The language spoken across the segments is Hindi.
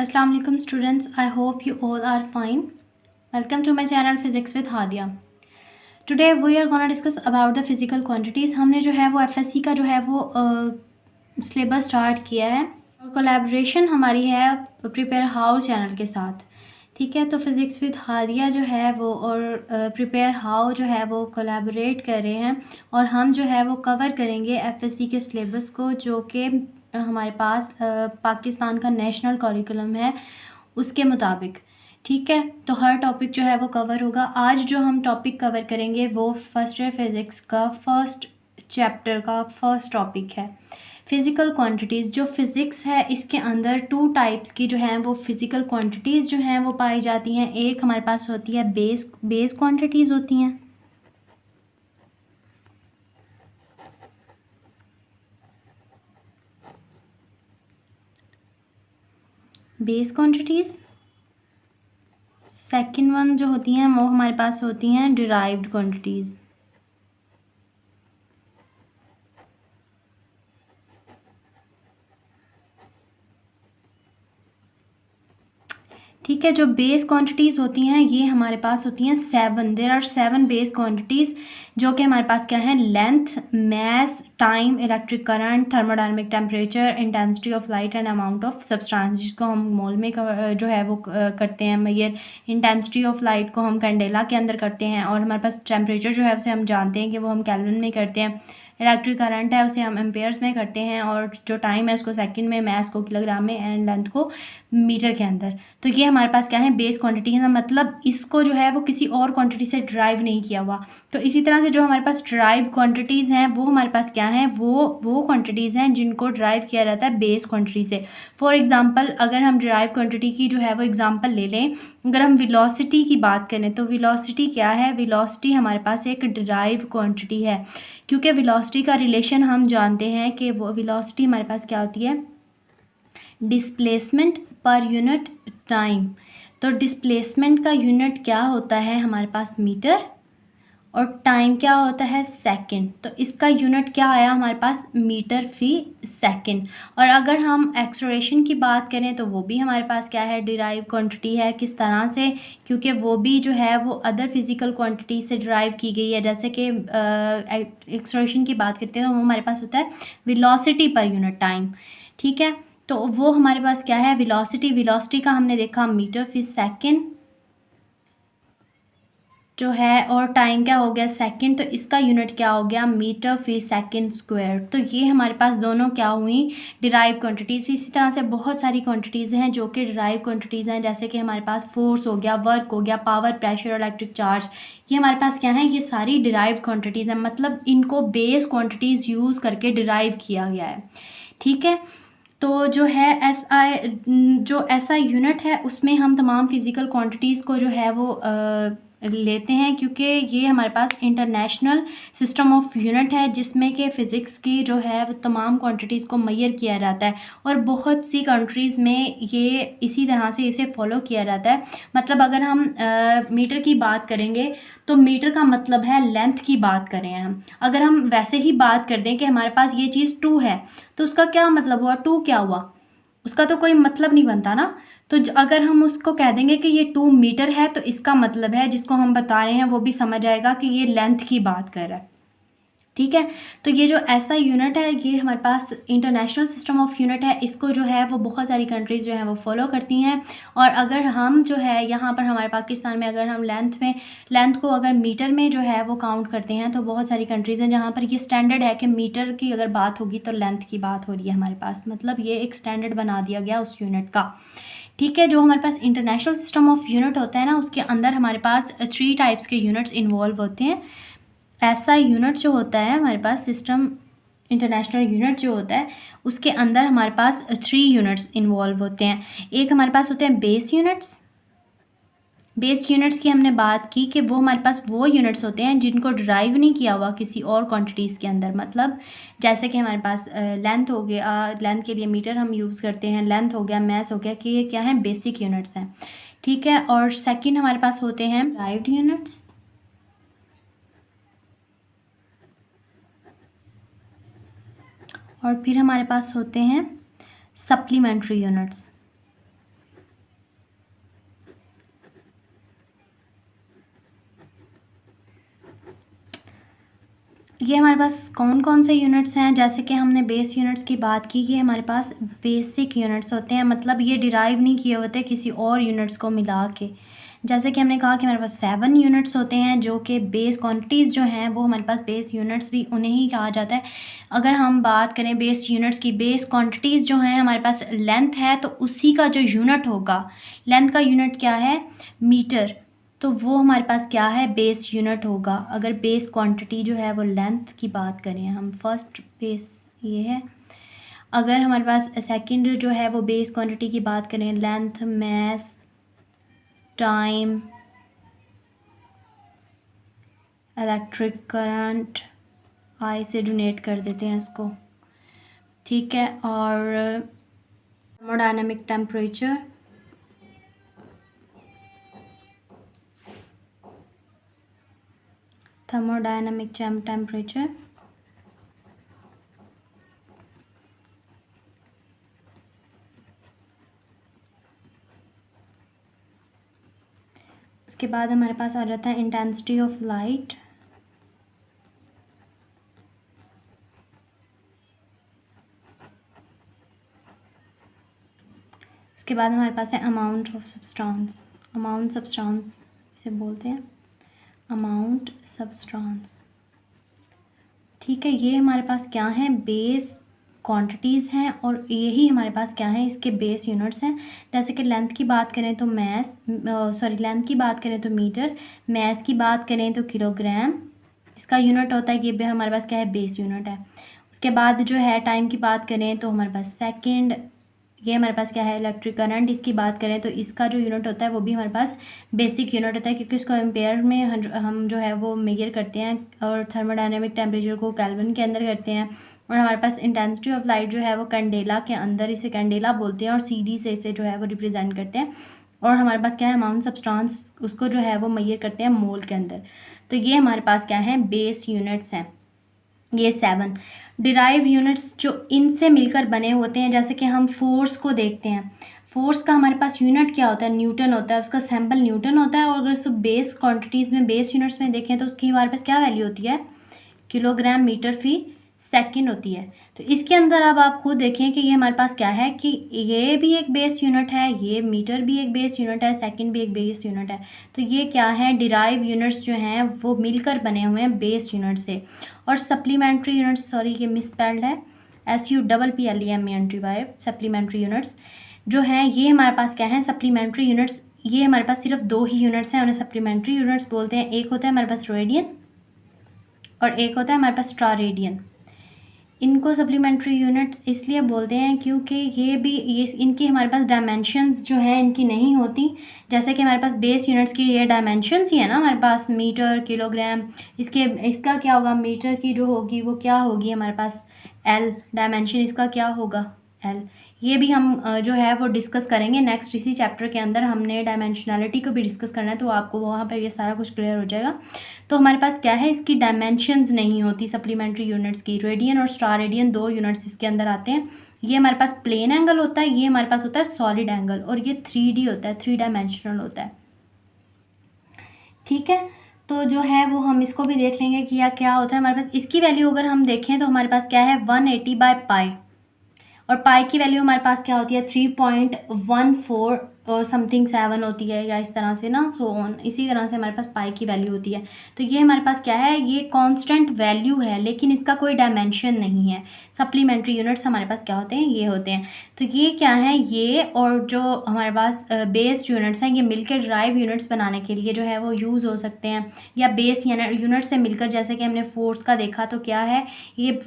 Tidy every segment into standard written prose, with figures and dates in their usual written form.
Assalamu alaikum students, I hope you all are fine. Welcome to my channel Physics with Hadia. Today we are gonna discuss about the physical quantities. हमने जो है वो FSC का जो है वो सिलेबस स्टार्ट किया है और कोलैबोरेशन हमारी है प्रिपेयर हाउ चैनल के साथ। ठीक है, तो फिज़िक्स विद हादिया जो है वो और प्रिपेयर हाउ जो है वो कोलैबोरेट कर रहे हैं और हम जो है वो कवर करेंगे FSC के सिलेबस को, जो कि हमारे पास पाकिस्तान का नेशनल करिकुलम है उसके मुताबिक। ठीक है, तो हर टॉपिक जो है वो कवर होगा। आज जो हम टॉपिक कवर करेंगे वो फर्स्ट ईयर फिज़िक्स का फर्स्ट चैप्टर का फर्स्ट टॉपिक है फिज़िकल क्वांटिटीज़। जो फिज़िक्स है इसके अंदर टू टाइप्स की जो हैं वो फिज़िकल क्वांटिटीज़ जो हैं वो पाई जाती हैं। एक हमारे पास होती है बेस क्वांटिटीज़ होती हैं, बेस क्वांटिटीज़। सेकंड वन जो होती हैं वो हमारे पास होती हैं डिराइव्ड क्वांटिटीज़। ठीक है, जो बेस क्वांटिटीज़ होती हैं ये हमारे पास होती हैं 7। देयर आर 7 बेस क्वांटिटीज़ जो कि हमारे पास क्या है, length, mass, time, electric current, thermodynamic temperature, intensity of light and amount of substance, जिसको हम मोल में जो है वो करते हैं मेजर। इंटेंसिटी ऑफ लाइट को हम कैंडेला के अंदर करते हैं और हमारे पास टेम्परेचर जो है उसे हम जानते हैं कि वो हम केल्विन में करते हैं। इलेक्ट्रिक करंट है उसे हम एम्पेयर्स में करते हैं और जो टाइम है उसको सेकंड में, मैस को किलोग्राम में एंड लेंथ को मीटर के अंदर। तो ये हमारे पास क्या है, बेस क्वांटिटी है, मतलब इसको जो है वो किसी और क्वांटिटी से ड्राइव नहीं किया हुआ। तो इसी तरह से जो हमारे पास ड्राइव क्वांटिटीज़ हैं वो हमारे पास क्या हैं, वो क्वांटिटीज़ हैं जिनको ड्राइव किया जाता है बेस क्वांटिटी से। फॉर एग्जांपल अगर हम ड्राइव क्वांटिटी की जो है वो एग्जांपल ले लें, अगर हम वेलोसिटी की बात करें तो वेलोसिटी क्या है, वेलोसिटी हमारे पास एक ड्राइव क्वांटिटी है, क्योंकि वेलोसिटी का रिलेशन हम जानते हैं कि वो वेलोसिटी हमारे पास क्या होती है, डिस्प्लेसमेंट पर यूनिट टाइम। तो डिस्प्लेसमेंट का यूनिट क्या होता है हमारे पास, मीटर, और टाइम क्या होता है, सेकंड। तो इसका यूनिट क्या आया हमारे पास, मीटर फी सेकंड। और अगर हम एक्सेलरेशन की बात करें तो वो भी हमारे पास क्या है, डिराइव क्वांटिटी है। किस तरह से, क्योंकि वो भी जो है वो अदर फिजिकल क्वांटिटी से डिराइव की गई है। जैसे कि एक्सेलरेशन की बात करते हैं तो वो हमारे पास होता है वेलोसिटी पर यूनिट टाइम। ठीक है, तो वो हमारे पास क्या है, वेलोसिटी का हमने देखा मीटर फी सेकंड जो है, और टाइम क्या हो गया, सेकंड। तो इसका यूनिट क्या हो गया, मीटर फी सेकंड स्क्वायर। तो ये हमारे पास दोनों क्या हुई, डिराइव क्वांटिटीज़। इसी तरह से बहुत सारी क्वांटिटीज़ हैं जो कि डिराइव क्वांटिटीज़ हैं, जैसे कि हमारे पास फोर्स हो गया, वर्क हो गया, पावर, प्रेशर, इलेक्ट्रिक चार्ज। ये हमारे पास क्या है, ये सारी डिराइव क्वांटिटीज़ हैं, मतलब इनको बेस क्वांटिटीज़ यूज़ करके डिराइव किया गया है। ठीक है, तो जो है SI यूनिट है उसमें हम तमाम फिज़िकल क्वांटिटीज़ को जो है वो लेते हैं, क्योंकि ये हमारे पास इंटरनेशनल सिस्टम ऑफ यूनिट है जिसमें कि फ़िज़िक्स की जो है वो तमाम क्वांटिटीज़ को मेजर किया जाता है। और बहुत सी कंट्रीज़ में ये इसी तरह से इसे फॉलो किया जाता है। मतलब अगर हम मीटर की बात करेंगे तो मीटर का मतलब है लेंथ की बात करें हम। अगर हम वैसे ही बात कर दें कि हमारे पास ये चीज़ 2 है तो उसका क्या मतलब हुआ, 2 क्या हुआ, उसका तो कोई मतलब नहीं बनता ना। तो अगर हम उसको कह देंगे कि ये 2 मीटर है तो इसका मतलब है, जिसको हम बता रहे हैं वो भी समझ आएगा कि ये लेंथ की बात कर रहा है। ठीक है, तो ये जो ऐसा यूनिट है ये हमारे पास इंटरनेशनल सिस्टम ऑफ यूनिट है। इसको जो है वो बहुत सारी कंट्रीज़ जो हैं वो फॉलो करती हैं। और अगर हम जो है यहाँ पर हमारे पाकिस्तान में अगर हम लेंथ को अगर मीटर में जो है वो काउंट करते हैं तो बहुत सारी कंट्रीज़ हैं जहाँ पर ये स्टैंडर्ड है कि मीटर की अगर बात होगी तो लेंथ की बात हो रही है हमारे पास, मतलब ये एक स्टैंडर्ड बना दिया गया उस यूनिट का। ठीक है, जो हमारे पास इंटरनेशनल सिस्टम ऑफ यूनिट होता है ना, उसके अंदर हमारे पास 3 टाइप्स के यूनिट्स इन्वॉल्व होते हैं। ऐसा यूनिट जो होता है हमारे पास, सिस्टम इंटरनेशनल यूनिट जो होता है उसके अंदर हमारे पास 3 यूनिट्स इन्वॉल्व होते हैं। एक हमारे पास होते हैं बेस यूनिट्स की हमने बात की कि वो हमारे पास वो यूनिट्स होते हैं जिनको ड्राइव नहीं किया हुआ किसी और क्वांटिटीज़ के अंदर। मतलब जैसे कि हमारे पास लेंथ हो गया, लेंथ के लिए मीटर हम यूज़ करते हैं, लेंथ हो गया, मैस हो गया, कि ये क्या है, बेसिक यूनिट्स हैं। ठीक है, और सेकंड हमारे पास होते हैं ड्राइव्ड यूनिट्स, और फिर हमारे पास होते हैं सप्लीमेंट्री यूनिट्स। ये हमारे पास कौन कौन से यूनिट्स हैं, जैसे कि हमने बेस यूनिट्स की बात की, ये हमारे पास बेसिक यूनिट्स होते हैं, मतलब ये डिराइव नहीं किए होते किसी और यूनिट्स को मिला के। जैसे कि हमने कहा कि हमारे पास 7 यूनिट्स होते हैं जो कि बेस क्वांटिटीज़ जो हैं वो हमारे पास बेस यूनिट्स भी उन्हें ही कहा जाता है। अगर हम बात करें बेस यूनिट्स की, बेस क्वांटिटीज़ जो हैं हमारे पास लेंथ है, तो उसी का जो यूनिट होगा, लेंथ का यूनिट क्या है, मीटर, तो वो हमारे पास क्या है, बेस यूनिट होगा। अगर बेस क्वांटिटी जो है वो लेंथ की बात करें, हम फर्स्ट बेस ये है। अगर हमारे पास सेकंड जो है वो बेस क्वांटिटी की बात करें, लेंथ, मास, टाइम, इलेक्ट्रिक करंट, आई से डोनेट कर देते हैं इसको, ठीक है। और थर्मोडायनामिक टेम्परेचर, थर्मोडायनामिक टेम्परेचर, उसके बाद हमारे पास आ जाता है इंटेंसिटी ऑफ लाइट, उसके बाद हमारे पास है amount of substance, amount substance इसे बोलते हैं, अमाउंट सब्सटेंस, ठीक है। ये हमारे पास क्या है, बेस क्वांटिटीज़ हैं, और यही हमारे पास क्या है, इसके बेस यूनिट्स हैं। जैसे कि लेंथ की बात करें तो लेंथ की बात करें तो मीटर, मास की बात करें तो किलोग्राम, इसका यूनिट होता है, ये भी हमारे पास क्या है, बेस यूनिट है। उसके बाद जो है टाइम की बात करें तो हमारे पास सेकंड, ये हमारे पास क्या है, इलेक्ट्रिक करंट, इसकी बात करें तो इसका जो यूनिट होता है वो भी हमारे पास बेसिक यूनिट होता है, क्योंकि इसको एम्पेयर में हम जो है वो मेजर करते हैं, और थर्मोडायनेमिक टेम्परेचर को केल्विन के अंदर करते हैं। और हमारे पास इंटेंसिटी ऑफ लाइट जो है वो कैंडेला के अंदर, इसे कैंडेला बोलते हैं, और CD से इसे जो है वो रिप्रेजेंट करते हैं। और हमारे पास क्या है, अमाउंट सब्सटेंस, उसको जो है वो मेजर करते हैं मोल के अंदर। तो ये हमारे पास क्या है, बेस यूनिट्स हैं, ये 7। डिराइव यूनिट्स जो इनसे मिलकर बने होते हैं, जैसे कि हम फोर्स को देखते हैं, फोर्स का हमारे पास यूनिट क्या होता है, न्यूटन होता है, उसका सैम्पल न्यूटन होता है। और अगर उसको बेस क्वांटिटीज़ में, बेस यूनिट्स में देखें तो उसकी हमारे पास क्या वैल्यू होती है, किलोग्राम मीटर फी सेकंड होती है। तो इसके अंदर अब आप खुद देखें कि ये हमारे पास क्या है, कि ये भी एक बेस यूनिट है, ये मीटर भी एक बेस यूनिट है, सेकंड भी एक बेस यूनिट है। तो ये क्या है, डिराइव यूनिट्स जो हैं वो मिलकर बने हुए हैं बेस यूनिट से। और सप्लीमेंट्री यूनिट्स, सॉरी ये मिसस्पेल्ड है, SUPPLEMENTRY, सप्लीमेंट्री यूनिट्स जो हैं ये हमारे पास क्या है, सप्लीमेंट्री यूनिट्स, ये हमारे पास सिर्फ 2 ही यूनिट्स हैं, उन्हें सप्लीमेंट्री यूनिट्स बोलते हैं। एक होता है हमारे पास रेडियन और एक होता है हमारे पास स्टार रेडियन। इनको सप्लीमेंट्री यूनिट इसलिए बोलते हैं क्योंकि ये इनकी हमारे पास डायमेंशंस जो हैं इनकी नहीं होती। जैसे कि हमारे पास बेस यूनिट्स की ये डायमेंशंस ही है ना, हमारे पास मीटर, किलोग्राम, इसका क्या होगा, मीटर की जो होगी वो क्या होगी हमारे पास L, डायमेंशन इसका क्या होगा L। ये भी हम जो है वो डिस्कस करेंगे नेक्स्ट, इसी चैप्टर के अंदर हमने डायमेंशनलिटी को भी डिस्कस करना है, तो आपको वहाँ पर ये सारा कुछ क्लियर हो जाएगा। तो हमारे पास क्या है, इसकी डायमेंशंस नहीं होती सप्लीमेंट्री यूनिट्स की। रेडियन और स्टार रेडियन 2 यूनिट्स इसके अंदर आते हैं। ये हमारे पास प्लेन एंगल होता है, ये हमारे पास होता है सॉलिड एंगल, और ये 3D होता है, 3 डायमेंशनल होता है, ठीक है। तो जो है वो हम इसको भी देख लेंगे कि क्या होता है हमारे पास। इसकी वैल्यू अगर हम देखें तो हमारे पास क्या है, 180/π, और पाई की वैल्यू हमारे पास क्या होती है, 3.14 समथिंग 7 होती है, या इस तरह से ना, सो ऑन, इसी तरह से हमारे पास पाई की वैल्यू होती है। तो ये हमारे पास क्या है, ये कांस्टेंट वैल्यू है, लेकिन इसका कोई डायमेंशन नहीं है। सप्लीमेंट्री यूनिट्स हमारे पास क्या होते हैं, ये होते हैं। तो ये क्या है, ये और जो हमारे पास बेस यूनिट्स हैं, ये मिलकर ड्राइव यूनिट्स बनाने के लिए जो है वो यूज़ हो सकते हैं, या बेस यूनिट से मिलकर, जैसे कि हमने फोर्स का देखा तो क्या है, ये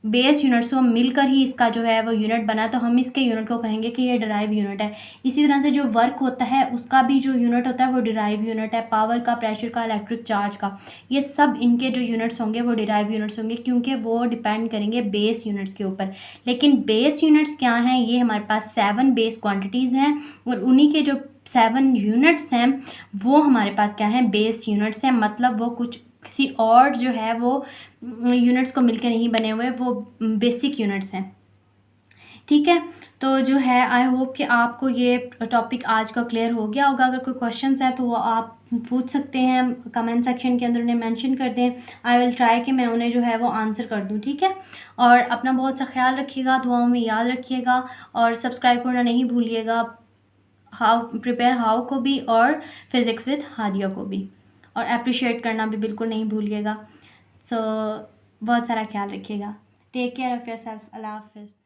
बेस यूनिट्स को मिलकर ही इसका जो है वो यूनिट बना, तो हम इसके यूनिट को कहेंगे कि ये डिराइव यूनिट है। इसी तरह से जो वर्क होता है उसका भी जो यूनिट होता है वो डिराइव यूनिट है, पावर का, प्रेशर का, इलेक्ट्रिक चार्ज का, ये सब इनके जो यूनिट्स होंगे वो डिराइव यूनिट्स होंगे, क्योंकि वो डिपेंड करेंगे बेस यूनिट्स के ऊपर। लेकिन बेस यूनिट्स क्या हैं, ये हमारे पास 7 बेस क्वान्टिटीज़ हैं, और उन्हीं के जो 7 यूनिट्स हैं वो हमारे पास क्या हैं, बेस यूनिट्स हैं। मतलब वो कुछ किसी और जो है वो यूनिट्स को मिलकर नहीं बने हुए, वो बेसिक यूनिट्स हैं। ठीक है, तो जो है आई होप कि आपको ये टॉपिक आज का क्लियर हो गया होगा। अगर कोई क्वेश्चंस है तो वो आप पूछ सकते हैं, कमेंट सेक्शन के अंदर उन्हें मेंशन कर दें। आई विल ट्राई कि मैं उन्हें जो है वो आंसर कर दूँ, ठीक है। और अपना बहुत सा ख्याल रखिएगा, दुआओं में याद रखिएगा और सब्सक्राइब करना नहीं भूलिएगा, हाउ को भी और फिज़िक्स विद हादिया को भी, और अप्रिशिएट करना भी बिल्कुल नहीं भूलिएगा। सो बहुत सारा ख्याल रखिएगा। Take care of yourself. अल्लाह हाफ़िज़।